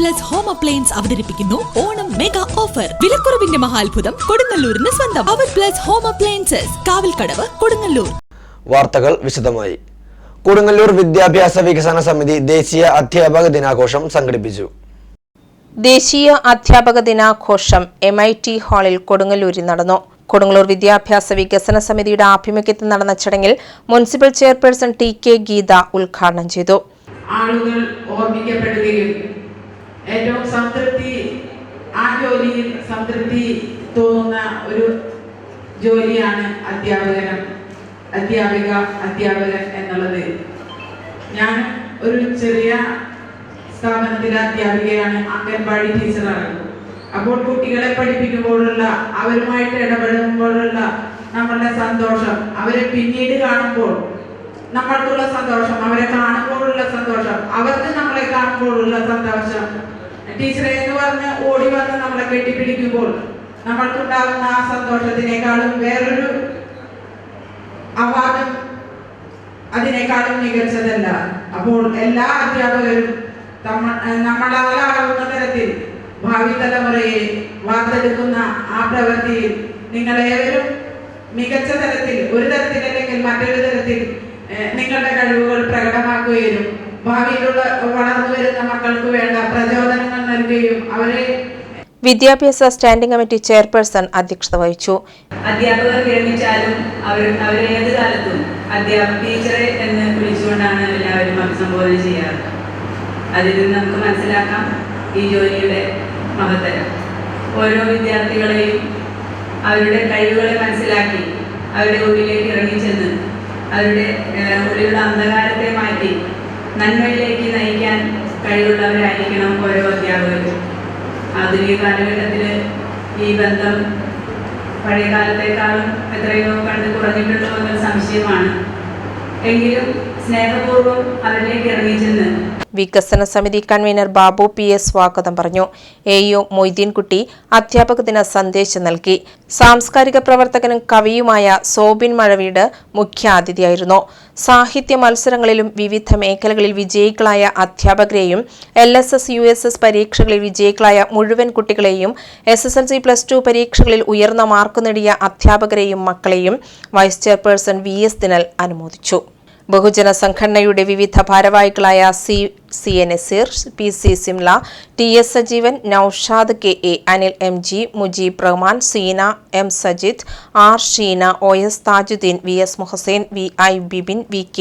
Plus home appliance അവതരിപ്പിക്കുന്നു Onam mega offer. വിലക്കുറവിന്റെ മഹാത്ഭുതം കൊടുങ്ങല്ലൂരിന് സ്വന്തം. അവർ plus home appliances, Kavalkadavu, Kodungallur. വാർത്തകൾ വിശദമായി. കൊടുങ്ങല്ലൂർ വിദ്യാഭ്യാസ വികസന സമിതി ദേശീയ അധ്യാപക ദിനാഘോഷം സംഘടിപ്പിച്ചു. ദേശീയ അധ്യാപക ദിനാഘോഷം MIT ഹാളിൽ കൊടുങ്ങല്ലൂരിൽ നടന്നു. കൊടുങ്ങല്ലൂർ വിദ്യാഭ്യാസ വികസന സമിതിയുടെ ആഭിമുഖ്യത്തിൽ നടന്ന ചടങ്ങിൽ മുനിസിപ്പൽ ചെയർപേഴ്സൺ TK ഗീത ഉദ്ഘാടനം ചെയ്തു. ആളുകൾ ഓർമ്മിക്കപ്പെടുകയും ഏറ്റവും സംതൃപ്തി തോന്നുന്ന ഒരു ജോലിയാണ് അധ്യാപകൻ എന്നുള്ളത്. ഞാൻ ഒരു ചെറിയ സ്ഥാപനത്തിലെ അധ്യാപികയാണ്, അംഗൻവാടി ടീച്ചറാണ്. അപ്പോൾ കുട്ടികളെ പഠിപ്പിക്കുമ്പോഴുള്ള, അവരുമായിട്ട് ഇടപെടുമ്പോഴുള്ള നമ്മളുടെ സന്തോഷം, അവരെ പിന്നീട് കാണുമ്പോൾ നമ്മൾക്കുള്ള സന്തോഷം, അവരെ കാണുമ്പോഴുള്ള സന്തോഷം, അവർക്ക് നമ്മളെ കാണുമ്പോഴുള്ള സന്തോഷം, ടീച്ചറെ എന്ന് പറഞ്ഞ് ഓടി വന്ന് നമ്മളെ കെട്ടിപ്പിടിക്കുമ്പോൾ നമ്മൾക്കുണ്ടാകുന്ന ആ സന്തോഷത്തിനേക്കാളും വേറൊരു അവാർഡും അതിനേക്കാളും മികച്ചതല്ല. അപ്പോൾ എല്ലാ അധ്യാപകരും നമ്മളാലാവുന്ന തരത്തിൽ ഭാവി തലമുറയെ വാർത്തെടുക്കുന്ന ആ പ്രവൃത്തിയിൽ നിങ്ങളേവരും മികച്ച തരത്തിൽ, ഒരു തരത്തിലല്ലെങ്കിൽ മറ്റൊരു തരത്തിൽ നിങ്ങളുടെ കഴിവുകൾ പ്രകടമാക്കുകയും ഭാവിയിലുള്ള വളർന്നു വരുന്ന മക്കൾക്ക് വേണ്ട പ്രചോദനങ്ങൾ നൽകുകയും അവരെ. വിദ്യാഭ്യാസ സ്റ്റാൻഡിംഗ് കമ്മിറ്റി ചെയർപേഴ്സൺ അധ്യക്ഷത വഹിച്ചു. അധ്യാപകർ വിരമിച്ചാലും അവരെ ഏത് കാലത്തും ടീച്ചറെ എന്ന് വിളിച്ചുകൊണ്ടാണ് എല്ലാവരും അഭിസംബോധന ചെയ്യാറ്. അതിൽ നിന്ന് നമുക്ക് മനസ്സിലാക്കാം ഈ ജോലിയുടെ മഹത്തരം. ഓരോ വിദ്യാർത്ഥികളെയും അവരുടെ കഴിവുകളെ മനസ്സിലാക്കി അവരുടെ ഉള്ളിലേക്ക് ഇറങ്ങിച്ചെന്ന് അവരുടെ ഉള്ളിലുള്ള അന്ധകാരത്തെ മാറ്റി നന്മയിലേക്ക് നയിക്കാൻ കഴിവുള്ളവരായിരിക്കണം ഓരോ അധ്യാപകരും. ആധുനിക കാലഘട്ടത്തിൽ ഈ ബന്ധം പഴയ കാലത്തേക്കാളും എത്രയോ കണ്ട് കുറഞ്ഞിട്ടുണ്ടോ എന്നൊരു സംശയമാണ്. എങ്കിലും സ്നേഹപൂർവ്വം അവരിലേക്ക് ഇറങ്ങിച്ചെന്ന് വികസന സമിതി കൺവീനർ ബാബു PS സ്വാഗതം പറഞ്ഞു. AO മൊയ്തീൻകുട്ടി അധ്യാപക ദിന സന്ദേശം നൽകി. സാംസ്കാരിക പ്രവർത്തകനും കവിയുമായ സോബിൻ മഴവീട് മുഖ്യാതിഥിയായിരുന്നു. സാഹിത്യ മത്സരങ്ങളിലും വിവിധ മേഖലകളിൽ വിജയികളായ അധ്യാപകരെയും LSS USS പരീക്ഷകളിൽ വിജയികളായ മുഴുവൻ കുട്ടികളെയും SSLC +2 പരീക്ഷകളിൽ ഉയർന്ന മാർക്ക് നേടിയ അധ്യാപകരെയും മക്കളെയും വൈസ് ചെയർപേഴ്സൺ VS ദിനൽ അനുമോദിച്ചു. ബഹുജന സംഘടനയുടെ വിവിധ ഭാരവാഹികളായ CA Naseer, PC Simla, TS Sajeevan, Naushad KA, Anil MG, Mujeeb Rahman, Seena M Sajith, R Sheena, OS Thajudheen, VS മുഹസൈൻ, VI Bibin, VK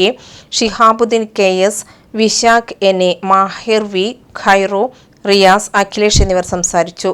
Shihabuddin, KS Vishakh, NA Mahir, V Khairu, Riyas, Akhilesh എന്നിവർ സംസാരിച്ചു.